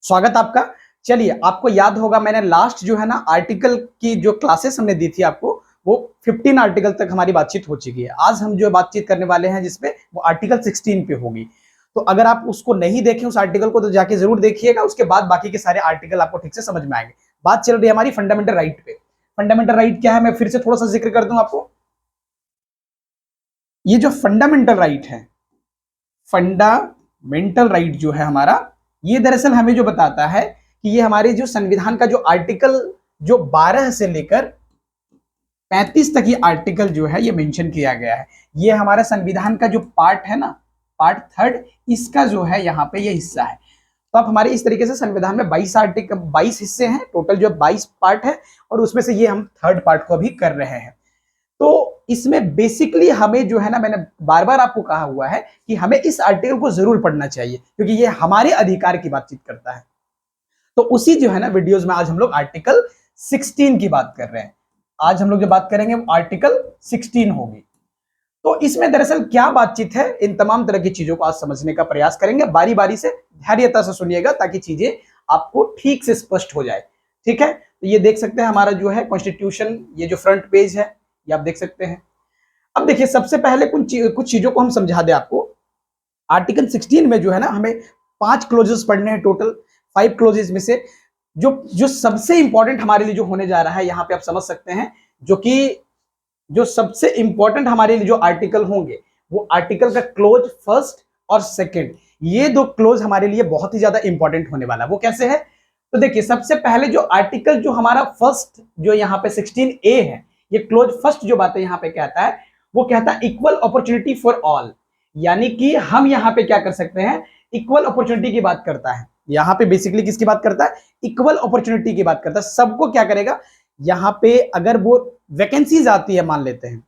स्वागत आपका। चलिए, आपको याद होगा मैंने लास्ट जो है ना आर्टिकल की जो क्लासेस हमने दी थी आपको, वो 15 आर्टिकल तक हमारी बातचीत हो चुकी है। आज हम जो बातचीत करने वाले हैं जिसमें वो आर्टिकल 16 पे होगी। तो अगर आप उसको नहीं देखें उस आर्टिकल को तो जाके जरूर देखिएगा, उसके बाद बाकी के सारे आर्टिकल आपको ठीक से समझ में आएंगे। बात चल रही है हमारी फंडामेंटल राइट पे। फंडामेंटल राइट क्या है, मैं फिर से थोड़ा सा जिक्र कर दूं आपको। ये जो फंडामेंटल राइट है, फंडामेंटल राइट जो है हमारा, ये दरअसल हमें जो बताता है कि ये हमारे जो संविधान का जो आर्टिकल जो 12 से लेकर 35 तक ये आर्टिकल जो है ये मेंशन किया गया है। ये हमारा संविधान का जो पार्ट है ना, पार्ट थर्ड, इसका जो है यहाँ पे ये हिस्सा है। तो आप हमारे इस तरीके से संविधान में 22 आर्टिकल 22 हिस्से हैं, टोटल जो 22 पार्ट है, और उसमें से ये हम थर्ड पार्ट को भी कर रहे हैं। तो इसमें बेसिकली हमें जो है ना, मैंने बार बार आपको कहा हुआ है कि हमें इस आर्टिकल को जरूर पढ़ना चाहिए क्योंकि ये हमारे अधिकार की बातचीत करता है। तो उसी जो है ना वीडियोस में आज हम लोग आर्टिकल 16 की बात कर रहे हैं। आज हम लोग जो बात करेंगे वो आर्टिकल 16 होगी। तो इसमें दरअसल क्या बातचीत है, इन तमाम तरह की चीजों को आज समझने का प्रयास करेंगे। बारी बारी से धैर्यता से सुनिएगा ताकि चीजें आपको ठीक से स्पष्ट हो जाए। ठीक है, तो ये देख सकते हैं हमारा जो है कॉन्स्टिट्यूशन, ये जो फ्रंट पेज है ये आप देख सकते हैं। अब देखिए, सबसे पहले कुछ चीजों को हम समझा दें आपको। आर्टिकल 16 में जो है ना हमें 5 क्लोजेस पढ़ने हैं, टोटल 5 क्लोजेस में से जो जो सबसे इंपॉर्टेंट हमारे लिए जो होने जा रहा है, यहां पे आप समझ सकते हैं, जो सबसे इंपॉर्टेंट हमारे लिए जो आर्टिकल होंगे वो आर्टिकल का क्लोज फर्स्ट और सेकंड, ये दो क्लोज हमारे लिए बहुत ही ज्यादा इंपॉर्टेंट होने वाला है। वो कैसे है, तो देखिए सबसे पहले जो आर्टिकल जो हमारा फर्स्ट जो यहाँ पे 16A है, ये क्लोज फर्स्ट जो बात है यहाँ पे कहता है, वो कहता है इक्वल अपॉर्चुनिटी फॉर ऑल। यानी कि हम यहाँ पे क्या कर सकते हैं, इक्वल अपॉर्चुनिटी की बात करता है। यहाँ पे बेसिकली किसकी बात करता है, इक्वल अपॉर्चुनिटी की बात करता है। सबको क्या करेगा, यहाँ पे अगर वो वैकेंसीज आती है, मान लेते हैं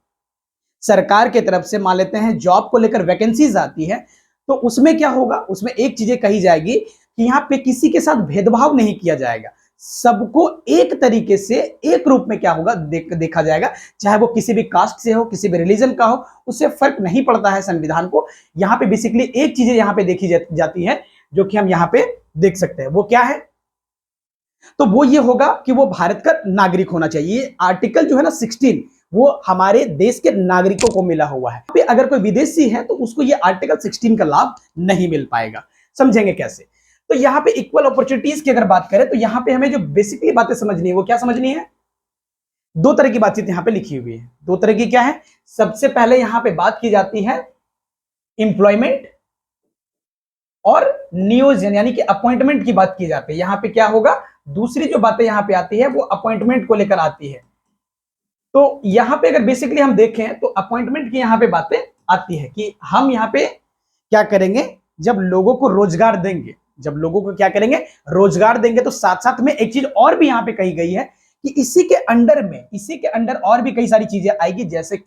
सरकार के तरफ से, मान लेते हैं जॉब को लेकर वैकेंसीज आती है, तो उसमें क्या होगा, उसमें एक चीजें कही जाएगी कि यहाँ पे किसी के साथ भेदभाव नहीं किया जाएगा, सबको एक तरीके से एक रूप में क्या होगा देखा जाएगा, चाहे वो किसी भी कास्ट से हो, किसी भी रिलीजन का हो, उससे फर्क नहीं पड़ता है संविधान को। यहाँ पे बेसिकली एक चीज यहाँ पे देखी जाती है जो कि हम यहाँ पे देख सकते हैं। वो क्या है, तो वो ये होगा कि वो भारत का नागरिक होना चाहिए। आर्टिकल जो है ना 16, वो हमारे देश के नागरिकों को मिला हुआ है। अगर कोई विदेशी है तो उसको ये आर्टिकल 16 का लाभ नहीं मिल पाएगा। समझेंगे कैसे, तो यहाँ पे इक्वल अपॉर्चुनिटीज की अगर बात करें तो यहाँ पे हमें जो बेसिकली बातें समझनी है वो क्या समझनी है, दो तरह की बातचीत यहाँ पे लिखी हुई है। दो तरह की क्या है, सबसे पहले यहाँ पे बात की जाती है एम्प्लॉयमेंट और नियोजन यानी कि अपॉइंटमेंट की बात की जाती है। यहाँ पे क्या होगा, दूसरी जो बातें यहाँ पे आती है वो अपॉइंटमेंट को लेकर आती है। तो यहाँ पे अगर बेसिकली हम देखें तो अपॉइंटमेंट की यहाँ पे बातें आती है कि हम यहाँ पे क्या करेंगे, जब लोगों को रोजगार देंगे, जब लोगों को क्या करेंगे, रोजगार देंगे, तो साथ साथ में एक चीज और भी यहाँ पे कही गई है कि इसी के अंडर और भी कई सारी चीजें आएगी, जैसे कि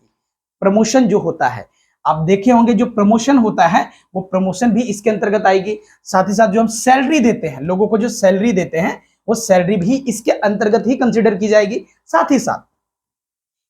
प्रमोशन जो होता है, आप देखे होंगे जो प्रमोशन होता है वो प्रमोशन भी इसके अंतर्गत आएगी। साथ ही साथ जो हम सैलरी देते हैं, लोगों को जो सैलरी देते हैं, वो सैलरी भी इसके अंतर्गत ही कंसिडर की जाएगी। साथ ही साथ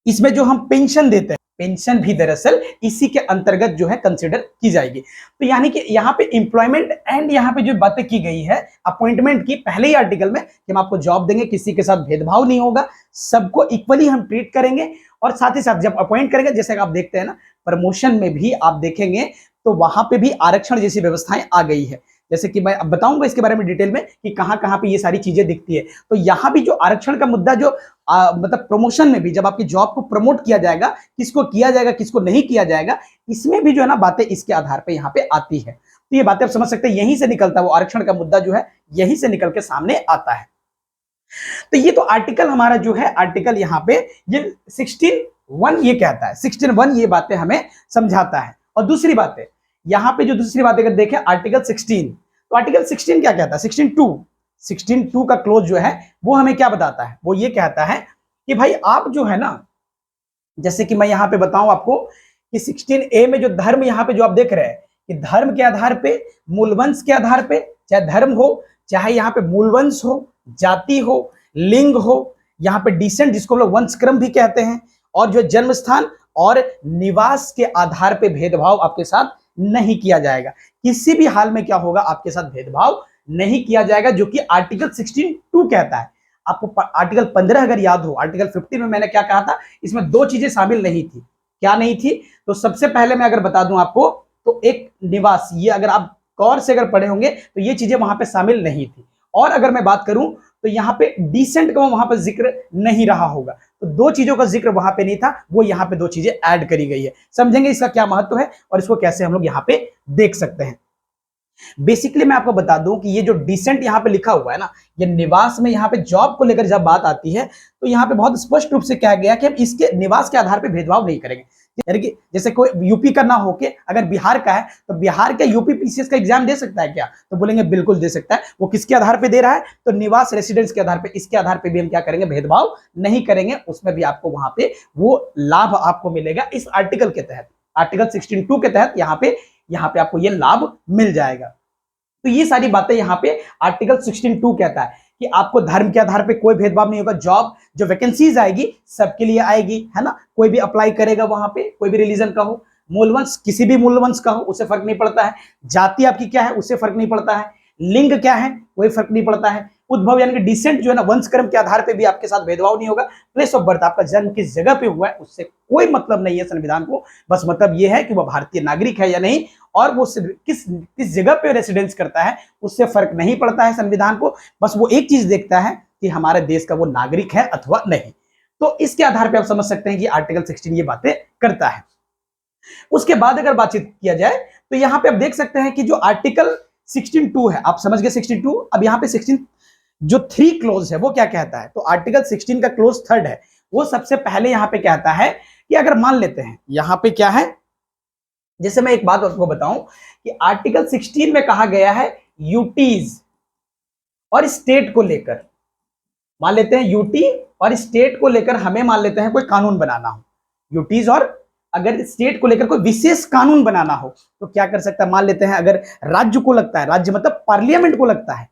इसमें जो हम पेंशन देते हैं, पेंशन भी दरअसल इसी के अंतर्गत जो है कंसिडर की जाएगी। तो यानी कि यहाँ पे एम्प्लॉयमेंट एंड यहाँ पे जो बातें की गई है अपॉइंटमेंट की, पहले ही आर्टिकल में कि हम आपको जॉब देंगे, किसी के साथ भेदभाव नहीं होगा, सबको इक्वली हम ट्रीट करेंगे। और साथ ही साथ जब अपॉइंट करेंगे, जैसे आप देखते हैं ना प्रमोशन में भी आप देखेंगे तो वहां पे भी आरक्षण जैसी व्यवस्थाएं आ गई है। जैसे कि मैं अब बताऊंगा इसके बारे में डिटेल में कि कहां कहां पे ये सारी चीजें दिखती है। तो यहाँ भी जो आरक्षण का मुद्दा जो मतलब प्रमोशन में भी जब आपकी जॉब को प्रमोट किया जाएगा, किसको किया जाएगा किसको नहीं किया जाएगा, इसमें भी जो है ना बातें इसके आधार पे यहाँ पे आती है। तो ये बातें आप समझ सकते हैं, यहीं से निकलता है वो आरक्षण का मुद्दा जो है, यहीं से निकल के सामने आता है। तो ये तो आर्टिकल हमारा जो है, आर्टिकल यहाँ पे ये 16(1) ये कहता है, 16(1) ये बातें हमें समझाता है। और दूसरी बात है यहाँ पे, जो दूसरी बात अगर देखें आर्टिकल 16, तो आर्टिकल 16 क्या कहता है, 16(2) का क्लोज जो है वो हमें क्या बताता है, वो ये कहता है कि भाई आप जो है ना, जैसे कि मैं यहाँ पे बताऊं आपको कि 16A में जो धर्म यहाँ पे जो आप देख रहे हैं कि धर्म के आधार पे, मूलवंश के आधार पे, चाहे धर्म हो, चाहे यहाँ पे मूलवंश हो, जाति हो, लिंग हो, यहाँ पे डिसेंट जिसको हम लोग वंशक्रम भी कहते हैं, और जो जन्म स्थान और निवास के आधार पे भेदभाव आपके साथ नहीं किया जाएगा। किसी भी हाल में क्या होगा, आपके साथ भेदभाव नहीं किया जाएगा, जो कि आर्टिकल 16(2) कहता है। आपको आर्टिकल 15 अगर याद हो, आर्टिकल 15 में मैंने क्या कहा था, इसमें दो चीजें शामिल नहीं थी। क्या नहीं थी? तो सबसे पहले मैं अगर बता दूं आपको, तो एक निवास, ये अगर आप गौर से अगर पढ़े होंगे तो ये चीजें वहां पे शामिल नहीं थी। और अगर मैं बात करूं तो यहाँ पे डिसेंट का वहां पर जिक्र नहीं रहा होगा, तो दो चीजों का जिक्र वहां पे नहीं था, वो यहाँ पे दो चीजें ऐड करी गई है। समझेंगे इसका क्या महत्व है और इसको कैसे हम लोग यहाँ पे देख सकते हैं। बेसिकली मैं आपको बता दूं कि ये जो डिसेंट यहाँ पे लिखा हुआ है ना, ये निवास में यहाँ पे जॉब को लेकर जब बात आती है तो यहाँ पे बहुत स्पष्ट रूप से कहा गया कि हम इसके निवास के आधार पे भेदभाव नहीं करेंगे। यानी कि जैसे कोई यूपी का ना होके अगर बिहार का है, तो बिहार के यूपी पीसीएस का एग्जाम दे सकता है क्या? तो बोलेंगे बिल्कुल दे सकता है। वो किसके आधार पे दे रहा है? तो निवास, रेसिडेंस के आधार पे। इसके आधार पे भी हम क्या करेंगे? भेदभाव नहीं करेंगे। उसमें भी आपको वहां पे वो लाभ आपको मिलेगा इस आर्टिकल के तहत, आर्टिकल 16(2) के तहत यहाँ पे आपको ये लाभ मिल जाएगा। तो ये सारी बातें यहाँ पे आर्टिकल 16(2) कहता है कि आपको धर्म के आधार पे कोई भेदभाव नहीं होगा। जॉब जो वैकेंसीज आएगी सबके लिए आएगी, है ना। कोई भी अप्लाई करेगा वहां पे, कोई भी रिलीजन का हो, मूलवंश किसी भी मूलवंश का हो, उससे फर्क नहीं पड़ता है। जाति आपकी क्या है उससे फर्क नहीं पड़ता है। लिंग क्या है कोई फर्क नहीं पड़ता है। उद्भव यानी कि डिसेंट जो है ना, वंश क्रम के आधार पे भी आपके साथ भेदभाव नहीं होगा। प्लेस ऑफ बर्थ, आपका जन्म किस जगह पे हुआ है उससे कोई मतलब नहीं है संविधान को। बस मतलब ये है कि वह भारतीय नागरिक है या नहीं, और वो किस जगह पे रेसिडेंस करता है उससे फर्क नहीं पड़ता है संविधान को। बस वो एक चीज देखता है कि हमारे देश का वो नागरिक है अथवा नहीं। तो इसके आधार पे आप समझ सकते हैं कि आर्टिकल 16 ये बातें करता है। उसके बाद अगर बातचीत किया जाए तो यहां पे आप देख सकते हैं कि जो आर्टिकल 16(2) है, आप समझ गए 16(2). अब यहां पे 16 जो 3 क्लोज है वो क्या कहता है? तो आर्टिकल 16 का क्लोज 3 है, वो सबसे पहले यहां पे कहता है कि अगर मान लेते हैं यहां पे क्या है, जैसे मैं एक बात आपको बताऊं कि आर्टिकल 16 में कहा गया है यूटीज और स्टेट को लेकर, मान लेते हैं यूटी और स्टेट को लेकर हमें मान लेते हैं कोई कानून बनाना हो, यूटीज और अगर स्टेट को लेकर कोई विशेष कानून बनाना हो तो क्या कर सकता है? मान लेते हैं अगर राज्य को लगता है, राज्य मतलब पार्लियामेंट को लगता है,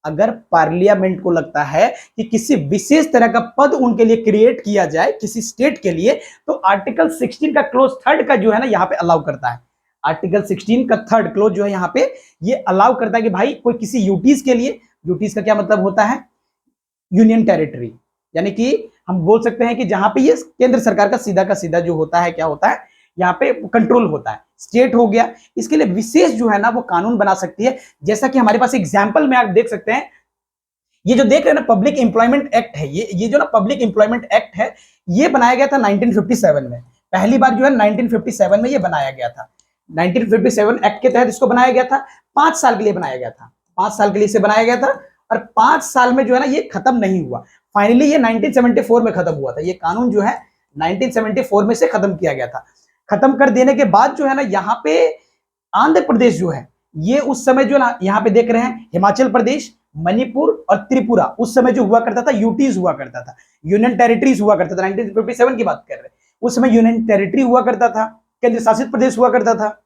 अगर पार्लियामेंट को लगता है कि किसी विशेष तरह का पद उनके लिए क्रिएट किया जाए किसी स्टेट के लिए, तो आर्टिकल 16 का क्लोज 3 का जो है ना यहाँ पे अलाउ करता है। आर्टिकल 16 का 3rd क्लोज जो है यहाँ पे ये अलाउ करता है कि भाई कोई किसी यूटीज के लिए, यूटीज का क्या मतलब होता है? यूनियन टेरिटरी, यानी कि हम बोल सकते हैं कि जहां पे ये केंद्र सरकार का सीधा जो होता है, क्या होता है यहाँ पे कंट्रोल होता है, स्टेट हो गया। इसके लिए विशेष जो है ना वो कानून बना सकती है। जैसा कि हमारे पास एग्जाम्पल में आप देख सकते हैं, ये जो देख रहे हैं ना पब्लिक एम्प्लॉयमेंट एक्ट है, ये जो ना पब्लिक एम्प्लॉयमेंट एक्ट है, ये बनाया गया था 1957 में। पहली बार जो है 1957 में ये बनाया गया था। 1957 एक्ट के तहत इसको बनाया गया था, 5 साल के लिए बनाया गया था, 5 साल के लिए इसे बनाया गया था। और 5 साल में जो है ना ये खत्म नहीं हुआ, फाइनली ये 1974 में खत्म हुआ था। ये कानून जो है 1974 में से खत्म किया गया था। खत्म कर देने के बाद जो है ना यहाँ पे आंध्र प्रदेश जो है, ये उस समय जो ना यहाँ पे देख रहे हैं हिमाचल प्रदेश, मणिपुर और त्रिपुरा, उस समय जो हुआ करता था यूटीज हुआ करता था, यूनियन टेरिटरीज हुआ करता था। 1957 की बात कर रहे हैं, उस समय यूनियन टेरिटरी हुआ करता था, केंद्र शासित प्रदेश हुआ करता था।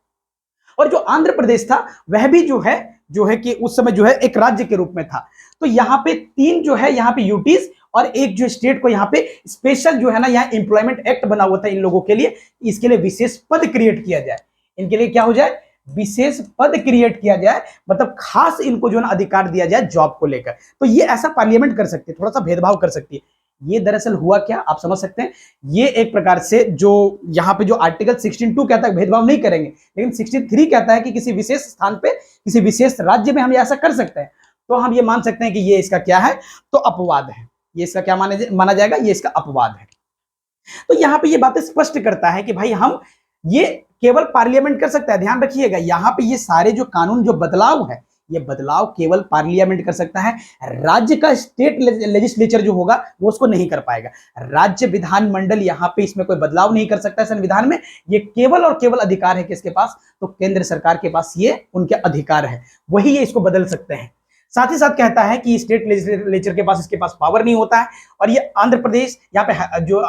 और जो आंध्र प्रदेश था वह भी जो है कि उस समय जो है एक राज्य के रूप में था। तो यहाँ पे 3 जो है यहाँ पे यूटीज और एक जो स्टेट को यहाँ पे स्पेशल जो है ना यहाँ एम्प्लॉयमेंट एक्ट बना हुआ था इन लोगों के लिए, इसके लिए विशेष पद क्रिएट किया जाए, इनके लिए क्या हो जाए? विशेष पद क्रिएट किया जाए, मतलब खास इनको जो है ना अधिकार दिया जाए जॉब को लेकर। तो ये ऐसा पार्लियामेंट कर सकती है, थोड़ा सा भेदभाव कर सकती है। ये दरअसल हुआ क्या आप समझ सकते हैं, ये एक प्रकार से जो यहाँ पे जो आर्टिकल 16(2) कहता है भेदभाव नहीं करेंगे, लेकिन 63 कहता है कि किसी विशेष स्थान पे किसी विशेष राज्य में हम ऐसा कर सकते हैं। तो हम ये मान सकते हैं कि ये इसका क्या है? तो अपवाद है। ये इसका क्या माना जाएगा? ये इसका अपवाद है। तो यहाँ पे ये बातें स्पष्ट करता है कि भाई हम ये केवल पार्लियामेंट कर सकता है। ध्यान रखिएगा यहाँ पे ये सारे जो कानून जो बदलाव है, ये बदलाव केवल पार्लियामेंट कर सकता है। राज्य का स्टेट लेजिस्लेचर जो होगा वो उसको नहीं कर पाएगा। राज्य विधानमंडल यहाँ पे इसमें कोई बदलाव नहीं कर सकता है संविधान में। ये केवल और केवल अधिकार है किसके पास? तो केंद्र सरकार के पास ये उनके अधिकार है, वही ये इसको बदल सकते हैं। साथ ही साथ कहता है कि स्टेट लेजिस्लेचर के पास इसके पास पावर नहीं होता है। और ये आंध्र प्रदेश, यहाँ पे जो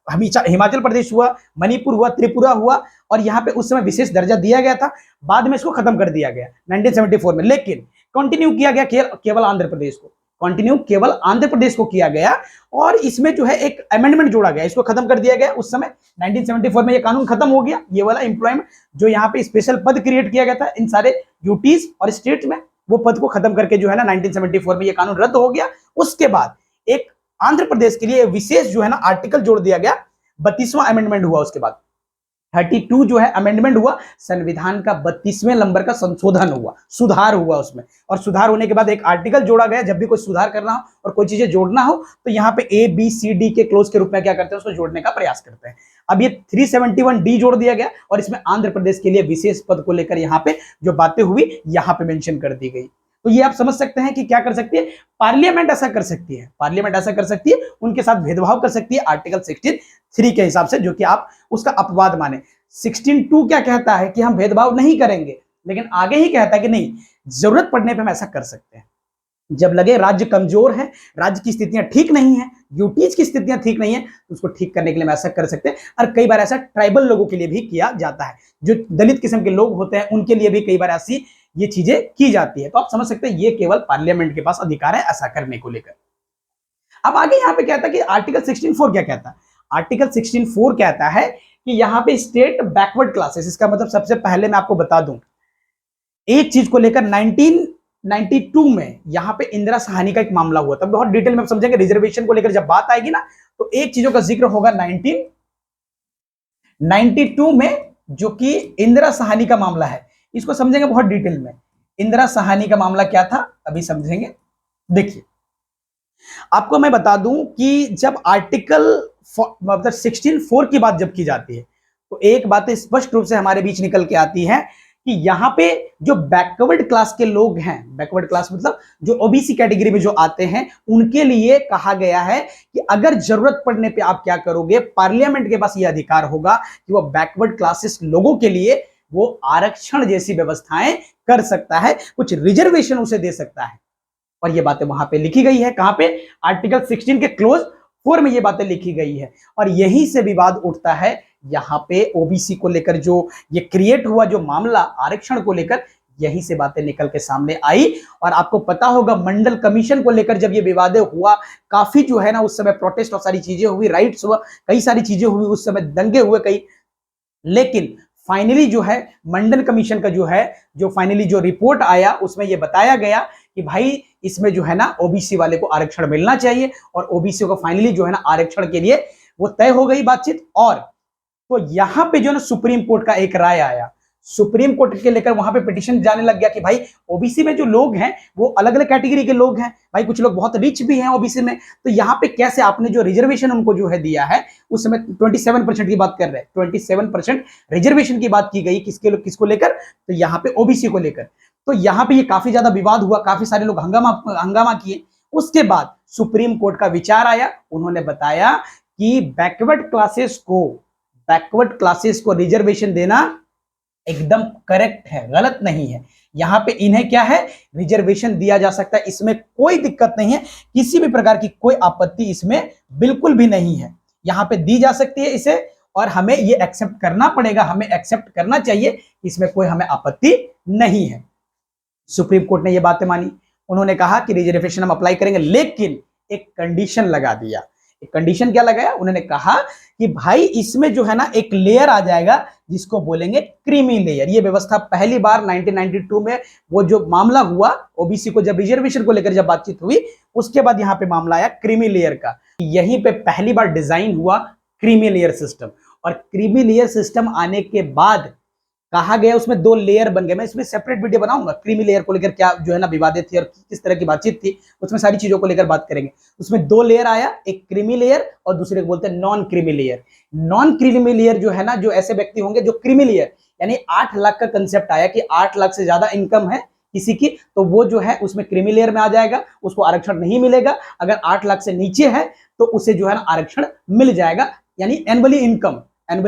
हिमाचल प्रदेश हुआ, मणिपुर हुआ, त्रिपुरा हुआ, और यहाँ पे उस समय विशेष दर्जा दिया गया था, बाद में इसको खत्म कर दिया गया 1974 में। लेकिन कंटिन्यू किया गया केवल आंध्र प्रदेश को, कंटिन्यू केवल आंध्र प्रदेश को किया गया। और इसमें जो है एक अमेंडमेंट जोड़ा गया, इसको खत्म कर दिया गया उस समय 1974 में। ये कानून खत्म हो गया, ये वाला एम्प्लॉयमेंट जो यहाँ पे स्पेशल पद क्रिएट किया गया था इन सारे यूटीज और स्टेट में, वो पद को खत्म करके जो है ना 1974 में ये कानून रद्द हो गया। उसके बाद एक आंध्र प्रदेश के लिए विशेष जो है ना आर्टिकल जोड़ दिया गया, 32वां अमेंडमेंट हुआ। उसके बाद 32 जो है अमेंडमेंट हुआ, संविधान का 32वें नंबर का संशोधन हुआ, सुधार हुआ उसमें। और सुधार होने के बाद एक आर्टिकल जोड़ा गया, जब भी कोई सुधार करना हो और कोई चीजें जोड़ना हो तो यहाँ पे ए बी सी डी के क्लोज के रूप में क्या करते हैं, उसको जोड़ने का प्रयास करते हैं। अब ये 371D जोड़ दिया गया और इसमें आंध्र प्रदेश के लिए विशेष पद को लेकर यहाँ पे जो बातें हुई यहाँ पे मेंशन कर दी गई। तो ये आप समझ सकते हैं कि क्या कर सकती है पार्लियामेंट, ऐसा कर सकती है, पार्लियामेंट ऐसा कर सकती है, उनके साथ भेदभाव कर सकती है आर्टिकल 63 के हिसाब से, जो कि आप उसका अपवाद माने। 16(2) क्या कहता है कि हम भेदभाव नहीं करेंगे, लेकिन आगे ही कहता है कि नहीं, जरूरत पड़ने पे हम ऐसा कर सकते हैं। जब लगे राज्य कमजोर है, राज्य की स्थितियां ठीक नहीं है, यूटीज की स्थितियां ठीक नहीं है, तो उसको ठीक करने के लिए हम ऐसा कर सकते हैं। और कई बार ऐसा ट्राइबल लोगों के लिए भी किया जाता है, जो दलित किस्म के लोग होते हैं उनके लिए भी कई बार ऐसी ये चीजें की जाती है। तो आप समझ सकते हैं ये केवल पार्लियामेंट के पास अधिकार है ऐसा करने को लेकर। अब आगे यहाँ पे कहता है कि आर्टिकल 16(4) क्या कहता है। आर्टिकल 16(4) कहता है कि यहाँ पे स्टेट बैकवर्ड क्लासेस, इसका मतलब सबसे पहले मैं आपको बता दूं एक चीज को लेकर 1992 में यहाँ पे इंदिरा सहानी का एक मामला हुआ था, बहुत डिटेल में आप समझेंगे रिजर्वेशन को लेकर जब बात आएगी ना, तो एक चीजों का जिक्र होगा 1992 में, जो कि इंदिरा सहानी का मामला है। इसको समझेंगे बहुत डिटेल में। इंदिरा सहानी का मामला क्या था अभी समझेंगे। देखिए आपको मैं बता दूं कि जब आर्टिकल मतलब 16(4) की बात जब की जाती है तो एक बात स्पष्ट रूप से हमारे बीच निकल के आती है कि यहाँ पे जो बैकवर्ड क्लास के लोग हैं, बैकवर्ड क्लास मतलब जो ओबीसी कैटेगरी में जो आते हैं, उनके लिए कहा गया है कि अगर जरूरत पड़ने पे आप क्या करोगे, पार्लियामेंट के पास यह अधिकार होगा कि वो बैकवर्ड क्लासेस लोगों के लिए वो आरक्षण जैसी व्यवस्थाएं कर सकता है, कुछ रिजर्वेशन उसे दे सकता है। और ये बातें वहां पे लिखी गई है, कहां पे, आर्टिकल 16 के क्लोज 4 में ये बातें लिखी गई है। और यहीं से विवाद उठता है यहाँ पे ओबीसी को लेकर, जो ये क्रिएट हुआ जो मामला आरक्षण को लेकर, यहीं से बातें निकल के सामने आई। और आपको पता होगा मंडल कमीशन को लेकर जब ये विवाद हुआ, काफी जो है ना उस समय प्रोटेस्ट और सारी चीजें हुई, राइट्स हुआ, कई सारी चीजें हुई, उस समय दंगे हुए कई, लेकिन फाइनली जो है मंडल कमीशन का जो है जो फाइनली जो रिपोर्ट आया उसमें यह बताया गया कि भाई इसमें जो है ना ओबीसी वाले को आरक्षण मिलना चाहिए। और ओबीसी को फाइनली जो है ना आरक्षण के लिए वो तय हो गई बातचीत। और तो यहां पे जो ना सुप्रीम कोर्ट का एक राय आया, सुप्रीम कोर्ट के लेकर वहां पे पिटीशन जाने लग गया कि भाई ओबीसी में जो लोग हैं वो अलग अलग कैटेगरी के लोग हैं, भाई कुछ लोग बहुत रिच भी हैं ओबीसी में, तो यहाँ पे कैसे आपने जो रिजर्वेशन उनको जो है दिया है, उस समय 27% की बात कर रहे हैं, 27% रिजर्वेशन की बात की गई, किसको लेकर, तो यहाँ पे ओबीसी को लेकर। तो यहाँ पे ये काफी ज्यादा विवाद हुआ, काफी सारे लोग हंगामा किए। उसके बाद सुप्रीम कोर्ट का विचार आया, उन्होंने बताया कि बैकवर्ड क्लासेस को रिजर्वेशन देना एकदम करेक्ट है, गलत नहीं है। यहां पे इन्हें क्या है, रिजर्वेशन दिया जा सकता है, इसमें कोई दिक्कत नहीं है, किसी भी प्रकार की कोई आपत्ति इसमें बिल्कुल भी नहीं है, यहां पे दी जा सकती है इसे। और हमें ये एक्सेप्ट करना पड़ेगा, हमें एक्सेप्ट करना चाहिए, इसमें कोई हमें आपत्ति नहीं है। सुप्रीम कोर्ट ने ये बातें मानी, उन्होंने कहा कि रिजर्वेशन हम अप्लाई करेंगे, लेकिन एक कंडीशन लगा दिया। एक कंडीशन क्या लगाया, उन्होंने कहा कि भाई इसमें जो है ना एक लेयर आ जाएगा जिसको बोलेंगे क्रीमी लेयर। ये व्यवस्था पहली बार 1992 में वो जो मामला हुआ ओबीसी को जब रिजर्वेशन को लेकर जब बातचीत हुई, उसके बाद यहां पे मामला आया क्रीमी लेयर का। यहीं पे पहली बार डिजाइन हुआ क्रीमी लेयर सिस्टम। और क्रीमी लेयर सिस्टम आने के बाद कहा गया उसमें 2 लेयर बन गए। मैं इसमें सेपरेट वीडियो बनाऊंगा, क्रीमी लेयर को लेकर क्या जो है ना विवादित थी और किस तरह की बातचीत थी, उसमें सारी चीजों को लेकर बात करेंगे। उसमें 2 लेयर आया, एक क्रीमी लेयर और दूसरे को बोलते हैं non creamy layer. Non creamy layer जो है ना, जो ऐसे व्यक्ति होंगे जो क्रीमी लेयर, यानी 8 लाख का कंसेप्ट आया कि 8 लाख से ज्यादा इनकम है किसी की, तो वो जो है उसमें क्रीमी लेयर में आ जाएगा, उसको आरक्षण नहीं मिलेगा। अगर 8 लाख से नीचे है तो उसे जो है ना आरक्षण मिल जाएगा, यानी एनुअली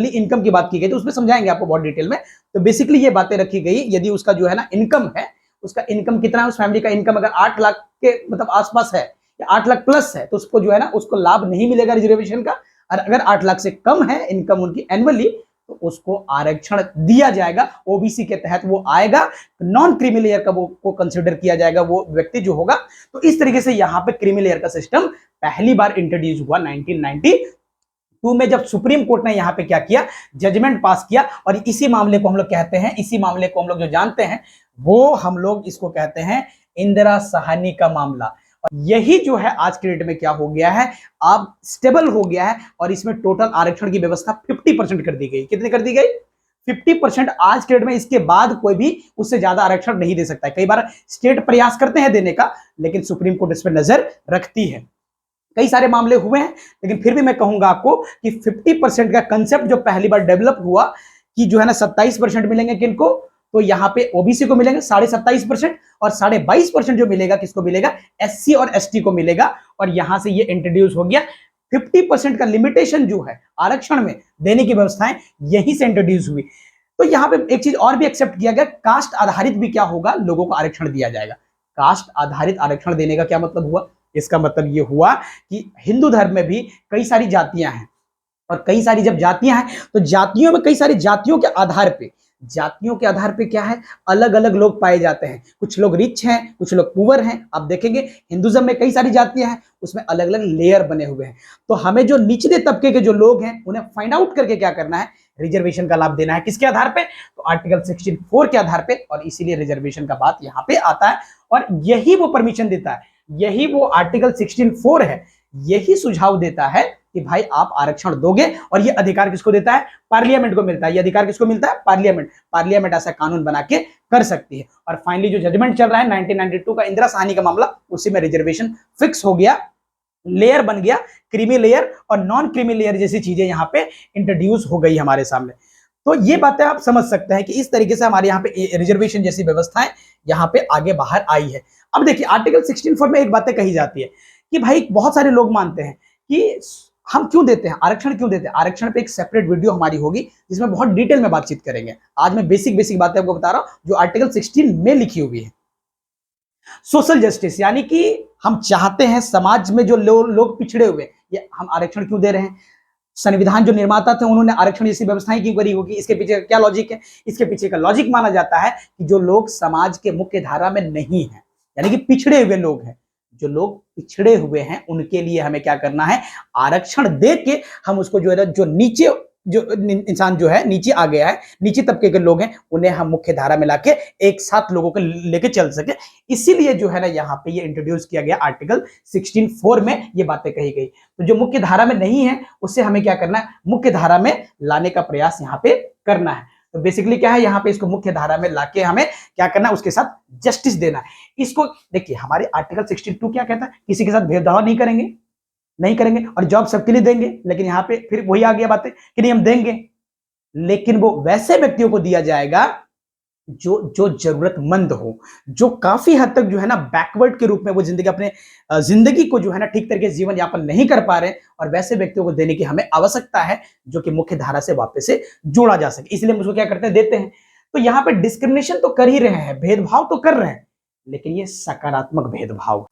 इनकम की बात की गई, तो उसमें समझाएंगे आपको बहुत डिटेल में। तो बेसिकली ये बातें रखी गई, यदि उसका जो है ना इनकम है, उसका इनकम कितना है, उस फैमिली का इनकम अगर 8 लाख के मतलब आसपास है या 8 लाख प्लस है, तो उसको जो है ना उसको लाभ नहीं मिलेगा रिजर्वेशन का। और अगर 8 लाख से कम है इनकम उनकी एनुअली, तो उसको आरक्षण दिया जाएगा, ओबीसी के तहत वो आएगा, नॉन क्रीमी लेयर का वो को कंसिडर किया जाएगा वो व्यक्ति जो होगा। तो इस तरीके से यहाँ पे क्रीमी लेयर का सिस्टम पहली बार इंट्रोड्यूस हुआ 1992 में, जब सुप्रीम कोर्ट ने यहाँ पे क्या किया, जजमेंट पास किया। और इसी मामले को हम लोग कहते हैं, इसी मामले को हम लोग जो जानते हैं वो हम लोग इसको कहते हैं इंदिरा साहनी का मामला। और यही जो है आज के डेट में क्या हो गया है, अब स्टेबल हो गया है और इसमें टोटल आरक्षण की व्यवस्था 50% कर दी गई। कितनी कर दी गई? 50% आज के डेट में। इसके बाद कोई भी उससे ज्यादा आरक्षण नहीं दे सकता है। कई बार स्टेट प्रयास करते हैं देने का, लेकिन सुप्रीम कोर्ट इस पर नजर रखती है। कई सारे मामले हुए हैं, लेकिन फिर भी मैं कहूंगा आपको कि 50% का कंसेप्ट जो पहली बार डेवलप हुआ कि जो है ना 27% मिलेंगे किनको, तो यहां पे ओबीसी को मिलेंगे 27.5% और 22.5% जो मिलेगा किसको मिलेगा, एससी और एसटी को मिलेगा। और यहां से ये इंट्रोड्यूस हो गया। 50% का लिमिटेशन जो है आरक्षण में देने की व्यवस्थाएं यहीं से इंट्रोड्यूस हुई। तो यहां पे एक चीज और भी एक्सेप्ट किया गया, कास्ट आधारित भी क्या होगा, लोगों को आरक्षण दिया जाएगा। कास्ट आधारित आरक्षण देने का क्या मतलब हुआ? इसका मतलब यह हुआ कि हिंदू धर्म में भी कई सारी जातियां हैं, और कई सारी जब जातियां हैं तो जातियों में कई सारी जातियों के आधार पे क्या है, अलग अलग लोग पाए जाते हैं। कुछ लोग रिच हैं, कुछ लोग पुअर हैं। आप देखेंगे हिंदुज्म में कई सारी जातियां हैं, उसमें अलग अलग लेयर बने हुए हैं। तो हमें जो निचले तबके के जो लोग हैं उन्हें फाइंड आउट करके क्या करना है, रिजर्वेशन का लाभ देना है। किसके आधार पे? तो आर्टिकल 64 के आधार पे। और इसीलिए रिजर्वेशन का बात यहां पे आता है और यही वो परमिशन देता है, यही वो आर्टिकल 64 है, यही सुझाव देता है कि भाई आप आरक्षण दोगे। और ये अधिकार किसको देता है? पार्लियामेंट को मिलता है। ये अधिकार किसको मिलता है? पार्लियामेंट ऐसा कानून बना के कर सकती है। और फाइनली जो जजमेंट चल रहा है 1992 का इंदिरा साहनी का मामला, उसी में रिजर्वेशन फिक्स हो गया, लेयर बन गया, क्रीमी लेयर और नॉन क्रीमी लेयर जैसी चीजें यहां पे इंट्रोड्यूस हो गई हमारे सामने। तो ये बातें आप समझ सकते हैं कि इस तरीके से हमारे यहाँ पे रिजर्वेशन जैसी व्यवस्थाएं यहाँ पे आगे बाहर आई है। अब देखिए आर्टिकल 64 में एक बातें कही जाती है कि भाई बहुत सारे लोग मानते हैं कि हम क्यों देते हैं आरक्षण, क्यों देते हैं आरक्षण पे एक सेपरेट वीडियो हमारी होगी जिसमें बहुत डिटेल में बातचीत करेंगे। आज मैं बेसिक बेसिक बातें आपको बता रहा हूं जो आर्टिकल 16 में लिखी हुई है। सोशल जस्टिस, यानी कि हम चाहते हैं समाज में जो लोग पिछड़े हुए, ये हम आरक्षण क्यों दे रहे हैं? संविधान जो निर्माता थे उन्होंने आरक्षण जैसी व्यवस्थाएं क्यों करी होगी? इसके पीछे क्या लॉजिक है? इसके पीछे का लॉजिक माना जाता है कि जो लोग समाज के मुख्य धारा में नहीं है, यानी कि पिछड़े हुए लोग हैं, जो लोग पिछड़े हुए हैं उनके लिए हमें क्या करना है, आरक्षण दे के हम उसको जो है जो नीचे जो इंसान जो है नीचे आ गया है, नीचे तबके के लोग हैं, उन्हें हम मुख्य धारा में लाके एक साथ लोगों को लेके चल सके। इसीलिए जो है ना यहाँ पे ये इंट्रोड्यूस किया गया आर्टिकल 16(4) में ये बातें कही गई। तो जो मुख्य धारा में नहीं है उससे हमें क्या करना है, मुख्य धारा में लाने का प्रयास यहाँ पे करना है। तो बेसिकली क्या है, यहाँ पे इसको मुख्य धारा में लाके हमें क्या करना है, उसके साथ जस्टिस देना है। इसको देखिए हमारे आर्टिकल 62 क्या कहता है, किसी के साथ भेदभाव नहीं करेंगे और जॉब सबके लिए देंगे। लेकिन यहाँ पे फिर वही आ गया बातें कि नहीं हम देंगे, लेकिन वो वैसे व्यक्तियों को दिया जाएगा जो जो जरूरतमंद हो, जो काफी हद तक जो है ना बैकवर्ड के रूप में वो अपने जिंदगी को जो है ना ठीक तरीके से जीवन यापन नहीं कर पा रहे, और वैसे व्यक्तियों को देने की हमें आवश्यकता है जो कि मुख्य धारा से वापस से जोड़ा जा सके। इसलिए हम उसको क्या करते हैं, देते हैं। तो यहाँ पे डिस्क्रिमिनेशन तो कर ही रहे हैं, भेदभाव तो कर रहे हैं, लेकिन ये सकारात्मक भेदभाव।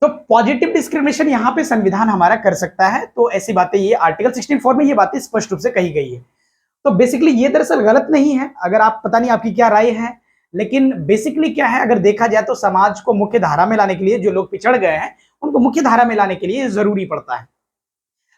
तो पॉजिटिव डिस्क्रिमिनेशन यहाँ पे संविधान हमारा कर सकता है। तो ऐसी बातें ये आर्टिकल 64 में ये बातें स्पष्ट रूप से कही गई है। तो बेसिकली ये दरअसल गलत नहीं है, अगर आप पता नहीं आपकी क्या राय है, लेकिन बेसिकली क्या है, अगर देखा जाए तो समाज को मुख्य धारा में लाने के लिए जो लोग पिछड़ गए हैं उनको मुख्य धारा में लाने के लिए जरूरी पड़ता है।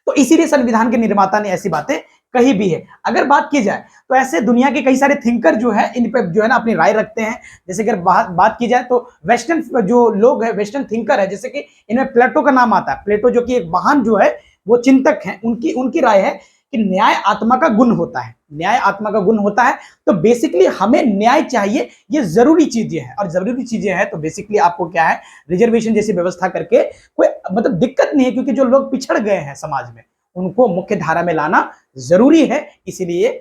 तो इसीलिए संविधान के निर्माता ने ऐसी बातें कही भी है। अगर बात की जाए तो ऐसे दुनिया के कई सारे थिंकर जो है इन पे जो है ना अपनी राय रखते हैं। जैसे अगर बात की जाए तो वेस्टर्न जो लोग है, वेस्टर्न थिंकर है, जैसे कि इनमें प्लेटो का नाम आता है। प्लेटो जो कि एक महान जो है वो चिंतक है, उनकी राय है कि न्याय आत्मा का गुण होता है, न्याय आत्मा का गुण होता है। तो बेसिकली हमें न्याय चाहिए, ये जरूरी चीजें हैं, और जरूरी चीजें हैं तो बेसिकली आपको क्या है, रिजर्वेशन जैसी व्यवस्था करके कोई मतलब दिक्कत नहीं है, क्योंकि जो लोग पिछड़ गए हैं समाज में उनको मुख्य धारा में लाना जरूरी है। इसीलिए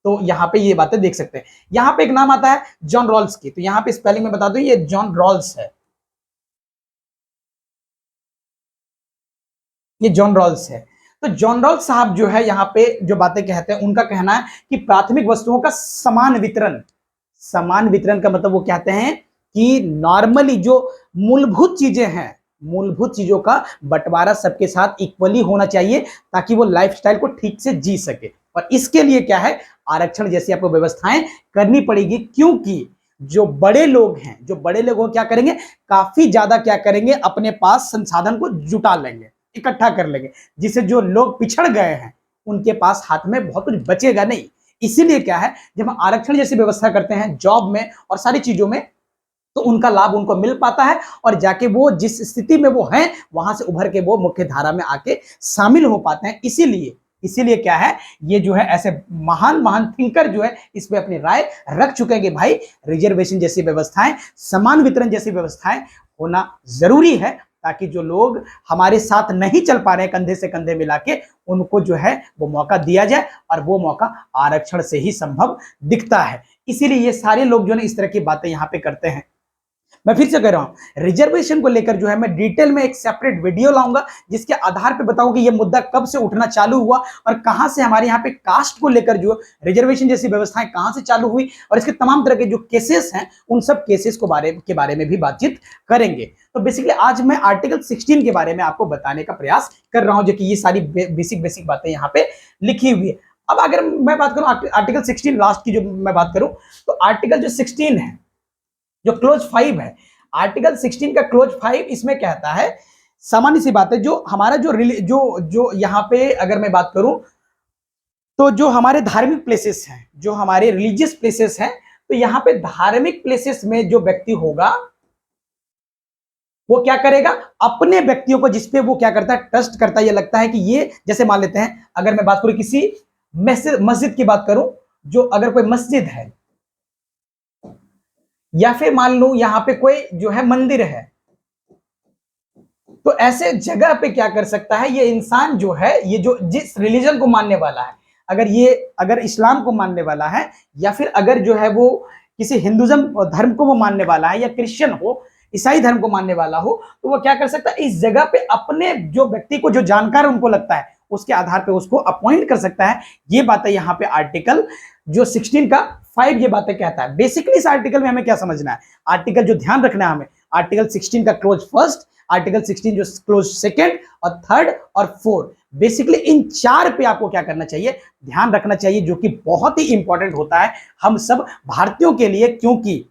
तो यहाँ पे ये बातें देख सकते हैं। यहाँ पे एक नाम आता है जॉन रॉल्स की, तो यहाँ पे स्पेलिंग में बता दूं, ये जॉन रॉल्स है, ये जॉन रॉल्स है। तो जॉन रॉल्स साहब जो है यहाँ पे जो बातें कहते हैं, उनका कहना है कि प्राथमिक वस्तुओं का समान वितरण का मतलब वो कहते हैं कि नॉर्मली जो मूलभूत चीजें हैं, मूलभूत चीजों का बंटवारा सबके साथ इक्वली होना चाहिए ताकि वो लाइफस्टाइल को ठीक से जी सके। और इसके लिए क्या है, आरक्षण जैसी आपको व्यवस्थाएं करनी पड़ेगी, क्योंकि जो बड़े लोग हैं, क्या करेंगे, काफी ज्यादा क्या करेंगे, अपने पास संसाधन को जुटा लेंगे, इकट्ठा कर लेंगे, जिससे जो लोग पिछड़ गए हैं उनके पास हाथ में बहुत कुछ बचेगा नहीं। इसीलिए क्या है, जब हम आरक्षण जैसी व्यवस्था करते हैं जॉब में और सारी चीजों में, तो उनका लाभ उनको मिल पाता है और जाके वो जिस स्थिति में वो हैं वहां से उभर के वो मुख्य धारा में आके शामिल हो पाते हैं। इसीलिए क्या है, ये जो है ऐसे महान महान थिंकर जो है इस पे अपनी राय रख चुके हैं कि भाई रिजर्वेशन जैसी व्यवस्थाएं, समान वितरण जैसी व्यवस्थाएं होना जरूरी है, ताकि जो लोग हमारे साथ नहीं चल पा रहे हैं कंधे से कंधे मिला के, उनको जो है वो मौका दिया जाए, और वो मौका आरक्षण से ही संभव दिखता है। इसीलिए ये सारे लोग जो है इस तरह की बातें यहाँ पे करते हैं। मैं फिर से कह रहा हूं, रिजर्वेशन को लेकर जो है मैं डिटेल में एक सेपरेट वीडियो लाऊंगा, जिसके आधार पे बताऊं कि ये मुद्दा कब से उठना चालू हुआ और कहां से हमारे यहाँ पे कास्ट को लेकर जो रिजर्वेशन जैसी व्यवस्थाएं कहां से चालू हुई, और इसके तमाम तरह के जो केसेस हैं उन सब केसेस को बारे में भी बातचीत करेंगे। तो बेसिकली आज मैं आर्टिकल 16 के बारे में आपको बताने का प्रयास कर रहा हूं, जो कि ये सारी बेसिक बातें यहाँ पे लिखी हुई है। अब अगर मैं बात करूं आर्टिकल 16 लास्ट की जो मैं बात करूं, तो आर्टिकल जो 16 है, जो क्लोज 5 है, आर्टिकल 16 का क्लोज 5 इसमें कहता है, सामान्य सी बात है, जो हमारा जो यहाँ पे अगर मैं बात करूं, तो जो हमारे धार्मिक प्लेसेस हैं, जो हमारे रिलीजियस प्लेसेस हैं, तो यहाँ पे धार्मिक प्लेसेस में जो व्यक्ति होगा वो क्या करेगा, अपने व्यक्तियों को जिसपे वो क्या करता है, ट्रस्ट करता है, ये लगता है कि ये, जैसे मान लेते हैं अगर मैं बात करूं किसी मस्जिद की बात करूं, जो अगर कोई मस्जिद है या फिर मान लो यहां पे कोई जो है मंदिर है, तो ऐसे जगह पे क्या कर सकता है ये इंसान जो है, ये जो जिस रिलीजन को मानने वाला है, अगर इस्लाम को मानने वाला है, या फिर अगर जो है वो किसी हिंदुज्म धर्म को वो मानने वाला है, या क्रिश्चियन हो, ईसाई धर्म को मानने वाला हो, तो वो क्या कर सकता है, इस जगह पे अपने जो व्यक्ति को जो जानकार उनको लगता है उसके आधार पे उसको अपॉइंट कर सकता है। ये बातें यहाँ पे आर्टिकल जो 16 का 5 ये बातें कहता है। बेसिकली इस आर्टिकल में हमें क्या समझना है, आर्टिकल जो ध्यान रखना है हमें, आर्टिकल 16 का क्लोज 1, आर्टिकल 16 जो क्लोज 2 और 3 और 4, बेसिकली इन 4 पे आपको क्या करना चाहिए, ध्यान रखना चाहिए, जो कि बहुत ही इंपॉर्टेंट होता है हम सब भारतीयों के लिए, क्योंकि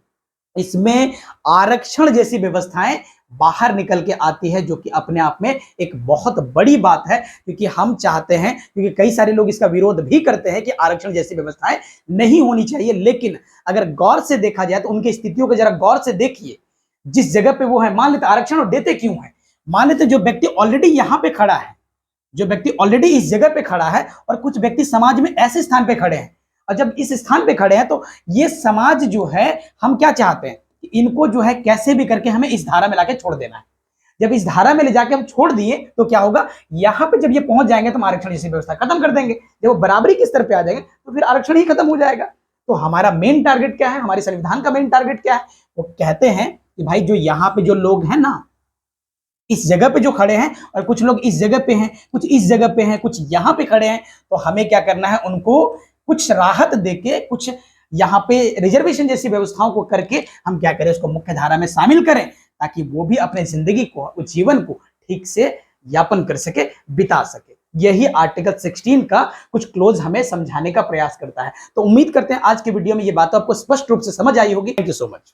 इसमें आरक्षण जैसी व्यवस्थाएं बाहर निकल के आती है, जो कि अपने आप में एक बहुत बड़ी बात है। क्योंकि हम चाहते हैं, क्योंकि कई सारे लोग इसका विरोध भी करते हैं कि आरक्षण जैसी व्यवस्थाएं नहीं होनी चाहिए, लेकिन अगर गौर से देखा जाए तो उनकी स्थितियों को जरा गौर से देखिए, जिस जगह पे वो है, मान लेते आरक्षण और देते क्यों है, मान लेते जो व्यक्ति ऑलरेडी यहां पे खड़ा है, जो व्यक्ति ऑलरेडी इस जगह पे खड़ा है, और कुछ व्यक्ति समाज में ऐसे स्थान पे खड़े हैं, और जब इस स्थान पे खड़े हैं तो ये समाज जो है, हम क्या चाहते हैं, इनको जो है कैसे भी करके हमें इस धारा में लाके छोड़ देना है। जब इस धारा में ले जाके हम छोड़ दिए तो क्या होगा, यहां पे जब ये पहुंच जाएंगे तो हम आरक्षण जैसी व्यवस्था खत्म कर देंगे। जब वो बराबरी के स्तर पे आ जाएंगे तो फिर आरक्षण ही खत्म हो जाएगा। तो हमारा मेन टारगेट क्या है, हमारे संविधान का मेन टारगेट क्या है, वो कहते हैं कि भाई जो यहाँ पे जो लोग हैं ना, इस जगह पे जो खड़े हैं, और कुछ लोग इस जगह पे हैं, कुछ इस जगह पे हैं, कुछ यहाँ पे खड़े हैं, तो हमें क्या करना है, उनको कुछ राहत देके, कुछ यहाँ पे रिजर्वेशन जैसी व्यवस्थाओं को करके हम क्या करें, उसको मुख्य धारा में शामिल करें, ताकि वो भी अपने जिंदगी को, उस जीवन को ठीक से यापन कर सके, बिता सके। यही आर्टिकल 16 का कुछ क्लोज हमें समझाने का प्रयास करता है। तो उम्मीद करते हैं आज के वीडियो में ये बात आपको स्पष्ट रूप से समझ आई होगी। Thank you so much.